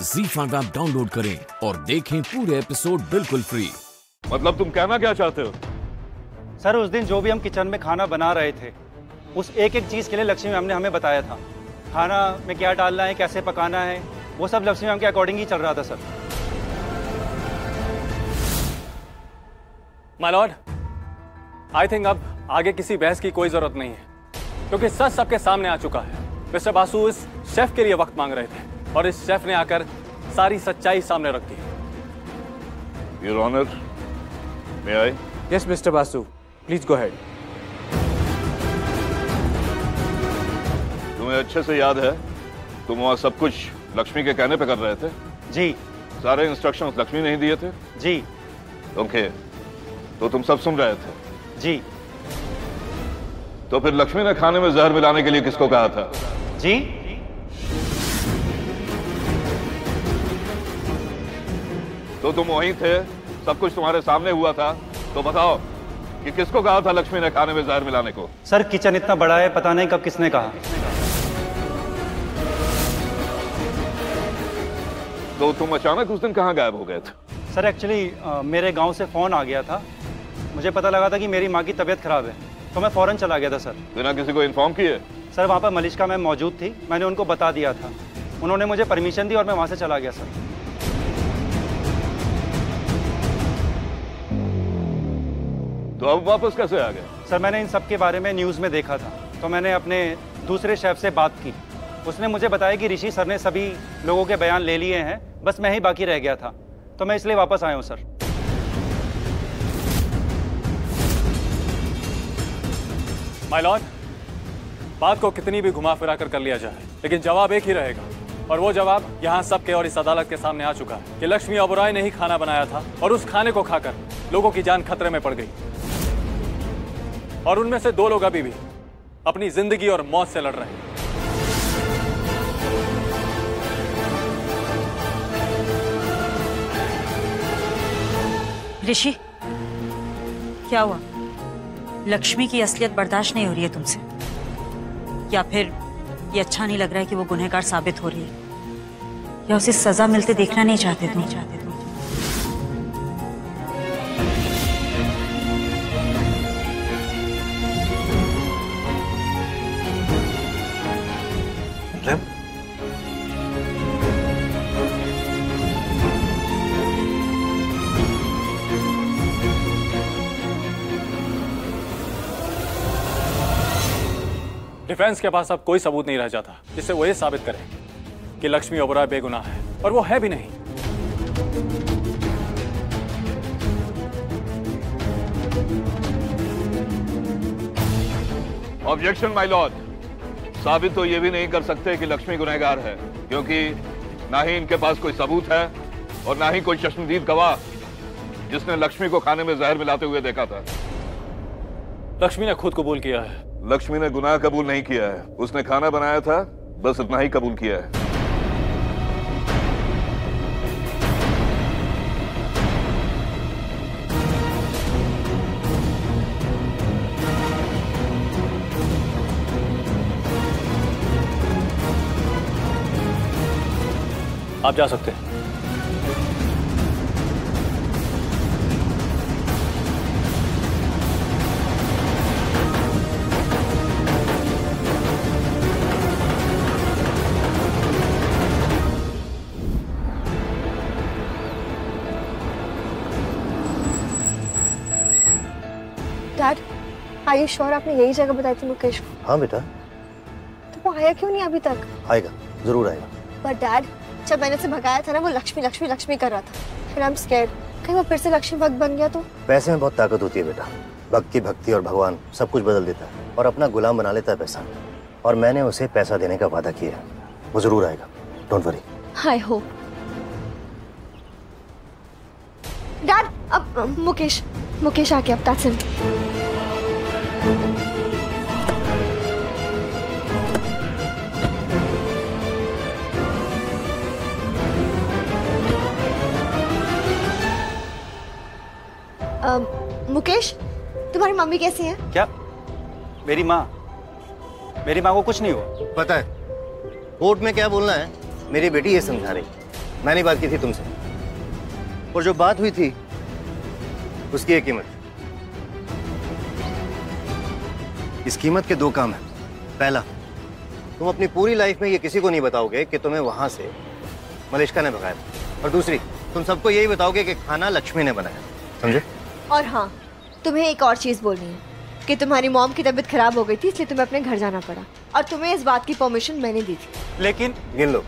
ZEE5 app download करें और देखें पूरे एपिसोड बिल्कुल फ्री। मतलब तुम कहना क्या चाहते हो? सर उस दिन जो भी हम किचन में खाना बना रहे थे, उस एक एक चीज के लिए लक्ष्मी मैम ने हमें बताया था। खाना में क्या डालना है, कैसे पकाना है, वो सब लक्ष्मी मैम के अकॉर्डिंग ही चल रहा था sir. My Lord, I think अब आगे किसी बहस की कोई जरूरत नहीं है, क्योंकि सच सबके सामने आ चुका है। मिस्टर बासु इस शेफ के लिए वक्त मांग रहे थे और इस शेफ ने आकर सारी सच्चाई सामने रख दी। Your honour, may I? Yes mister Basu, please go head. तुम्हें अच्छे से याद है तुम वहां सब कुछ लक्ष्मी के कहने पे कर रहे थे? जी। सारे इंस्ट्रक्शंस लक्ष्मी ने ही दिए थे? जी। ओके, तो तुम सब सुन रहे थे? जी। तो फिर लक्ष्मी ने खाने में जहर मिलाने के लिए किसको कहा था? जी। तो तुम वहीं थे, सब कुछ तुम्हारे सामने हुआ था, तो बताओ कि किसको कहा था लक्ष्मी ने खाने में जहर मिलाने को? सर किचन इतना बड़ा है, पता नहीं कब किसने कहा। तो तुम अचानक उस दिन कहाँ गायब हो गए थे? सर एक्चुअली मेरे गांव से फोन आ गया था, मुझे पता लगा था कि मेरी माँ की तबीयत खराब है, तो मैं फौरन चला गया था सर। बिना किसी को इन्फॉर्म किए? सर वहाँ पर मलिश्का मैम मौजूद थी, मैंने उनको बता दिया था, उन्होंने मुझे परमिशन दी और मैं वहाँ से चला गया सर। तो अब वापस कैसे आ गए? सर मैंने इन सब के बारे में न्यूज़ में देखा था, तो मैंने अपने दूसरे शेफ से बात की, उसने मुझे बताया कि ऋषि सर ने सभी लोगों के बयान ले लिए हैं, बस मैं ही बाकी रह गया था, तो मैं इसलिए वापस आया हूँ सर। माय लॉर्ड, बात को कितनी भी घुमा फिरा कर लिया जाए, लेकिन जवाब एक ही रहेगा, और वो जवाब यहाँ सबके और इस अदालत के सामने आ चुका है कि लक्ष्मी ओबेरॉय ने ही खाना बनाया था और उस खाने को खाकर लोगों की जान खतरे में पड़ गई, और उनमें से 2 लोग अभी भी अपनी जिंदगी और मौत से लड़ रहे हैं। ऋषि, क्या हुआ? लक्ष्मी की असलियत बर्दाश्त नहीं हो रही है तुमसे, या फिर ये अच्छा नहीं लग रहा है कि वो गुनहगार साबित हो रही है, या उसे सजा मिलते देखना नहीं चाहते तुम? डिफेंस के पास अब कोई सबूत नहीं रह जाता जिससे वो ये साबित करे कि लक्ष्मी ओबेरॉय बेगुनाह है, और वो है भी नहीं। ऑब्जेक्शन माय लॉर्ड, साबित तो ये भी नहीं कर सकते कि लक्ष्मी गुनहगार है, क्योंकि ना ही इनके पास कोई सबूत है और ना ही कोई चश्मदीद गवाह जिसने लक्ष्मी को खाने में जहर मिलाते हुए देखा था। लक्ष्मी ने खुद कबूल किया है। लक्ष्मी ने गुनाह कबूल नहीं किया है, उसने खाना बनाया था, बस इतना ही कबूल किया है। आप जा सकते हैं। डैड, आर यू श्योर आपने यही जगह बताई थी मुकेश को? हाँ बेटा। तो वो आया क्यों नहीं अभी तक? आएगा, जरूर आएगा। पर डैड, जब मैंने उसे भगाया था ना, वो लक्ष्मी लक्ष्मी लक्ष्मी कर रहा था, फिर आई एम स्कैर्ड कहीं वो फिर से लक्ष्मी भक्त बन गया तो? पैसे में बहुत ताकत होती है बेटा, वक्त की भक्ति और भगवान सब कुछ बदल देता है और अपना गुलाम बना लेता है पैसा, और मैंने उसे पैसा देने का वादा किया है, वो जरूर आएगा, don't worry. I hope. Dad, अब मुकेश आ गया, अब दैट्स इट। मुकेश, तुम्हारी मम्मी कैसी है? क्या? मेरी माँ को कुछ नहीं हुआ। पता है कोर्ट में क्या बोलना है, मेरी बेटी ये समझा रही, मैंने बात की थी तुमसे, और जो बात हुई थी उसकी एक कीमत। इस कीमत के दो काम हैं। पहला, तुम अपनी पूरी लाइफ में ये किसी को नहीं बताओगे कि तुम्हें वहां से मलिष्का ने भगाया, और दूसरी, तुम सबको यही बताओगे कि खाना लक्ष्मी ने बनाया। समझे? और हाँ, तुम्हें एक और चीज बोलनी है कि तुम्हारी मॉम की तबीयत खराब हो गई थी, इसलिए तुम्हें अपने घर जाना पड़ा, और तुम्हें इस बात की परमिशन मैंने दी थी। लेकिन गिन लो,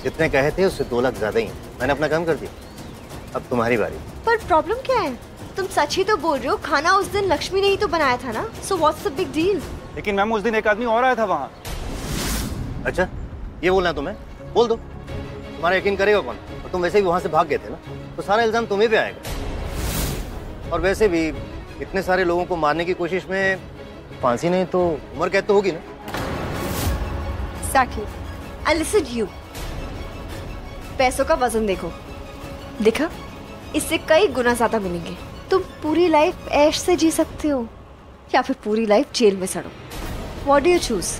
जितने कहे थे उससे 2 लाख ज्यादा ही हैं। मैंने अपना काम कर दिया, अब तुम्हारी बारी। पर प्रॉब्लम क्या है? तुम सच ही तो बोल रहे हो, खाना उस दिन लक्ष्मी ने ही तो बनाया था ना, so what's the big deal? लेकिन मैम उस दिन एक आदमी और आया था वहाँ। अच्छा, ये बोलना है तुम्हें? बोल दो, तुम्हारा यकीन करेगा कौन? और तुम वैसे भी वहां से भाग गए थे ना, तो सारा इल्जाम तुम्हें पे आएगा। और वैसे भी इतने सारे लोगों को मारने की कोशिश में फांसी नहीं तो उम्र कैद तो होगी ना। Exactly. And listen you. पैसों का वजन देखो, देखा? इससे कई गुना ज्यादा मिलेंगे। तुम पूरी लाइफ ऐश से जी सकते हो, या फिर पूरी लाइफ जेल में सड़ो। What do you choose?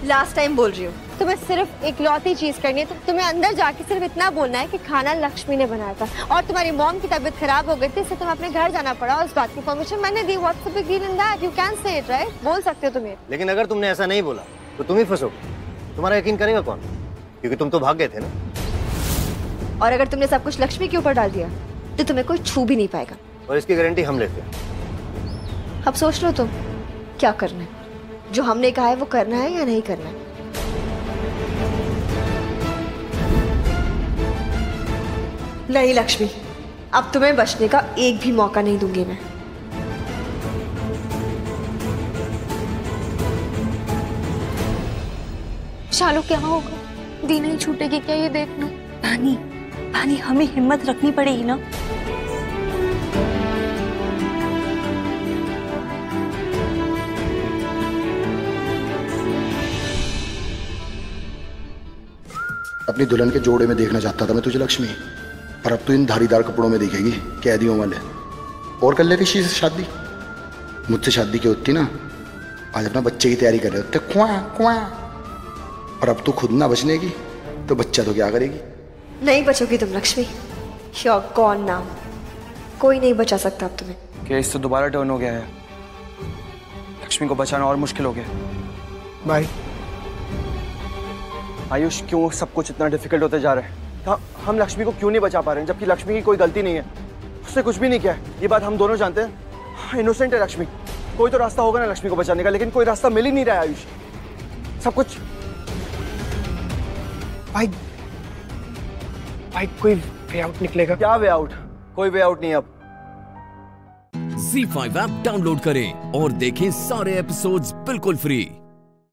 Last time बोल रही हो, तुम्हें सिर्फ इकलौती चीज करनी है, तो तुम्हें अंदर जाके सिर्फ इतना बोलना है कि खाना लक्ष्मी ने बनाया था, और तुम्हारी मॉम की तबीयत खराब हो गई थी, इसलिए तुम्हें अपने घर जाना पड़ा, और उस बात की परमिशन मैंने दी। What's the big deal in that? You can say it, right? बोल सकते हो तुम्हें। लेकिन अगर तुमने ऐसा नहीं बोला तो तुम ही फंसोगे। तुम्हारा यकीन करेगा कौन? क्योंकि तुम तो भाग गए थे ना। और अगर तुमने सब कुछ लक्ष्मी के ऊपर डाल दिया तो तुम्हें कोई छू भी नहीं पाएगा, और इसकी गारंटी हम लेते हैं। अब सोच लो तुम क्या करना है। जो हमने कहा है वो करना है या नहीं करना है? नहीं लक्ष्मी, अब तुम्हें बचने का एक भी मौका नहीं दूंगी मैं। शालू क्या होगा? दी नहीं छूटेगी क्या, ये देखना। पानी पानी, हमें हिम्मत रखनी पड़ेगी ना। अपनी दुल्हन के जोड़े में देखना चाहता था मैं तुझे लक्ष्मी, पर अब तू इन धारीदार कपड़ों में दिखेगी कैदियों वाले। और कर ले ऋषि से शादी, मुझसे शादी की होती ना, आज अपना बच्चे की तैयारी कर रहे होते क्वां क्वां। और अब तू खुद ना बचने की तो बच्चा तो क्या करेगी? नहीं बचोगी तुम लक्ष्मी, you're gone now। कोई नहीं बचा सकता अब तुम्हें। केस तो दोबारा टर्न हो गया है, लक्ष्मी को बचाना और मुश्किल हो गया। भाई आयुष, क्यों सब कुछ इतना डिफिकल्ट होते जा रहा है? हम लक्ष्मी को क्यों नहीं बचा पा रहे हैं, जबकि लक्ष्मी की कोई गलती नहीं है, उसने कुछ भी नहीं किया है। ये बात हम दोनों जानते हैं, इनोसेंट है लक्ष्मी। कोई तो रास्ता होगा ना लक्ष्मी को बचाने का, लेकिन कोई रास्ता मिल ही नहीं रहा है आयुष। सब कुछ भाई कोई वे आउट निकलेगा? क्या वे आउट? कोई वे आउट नहीं अब। ZEE5 ऐप डाउनलोड करें और देखें सारे एपिसोड्स बिल्कुल फ्री।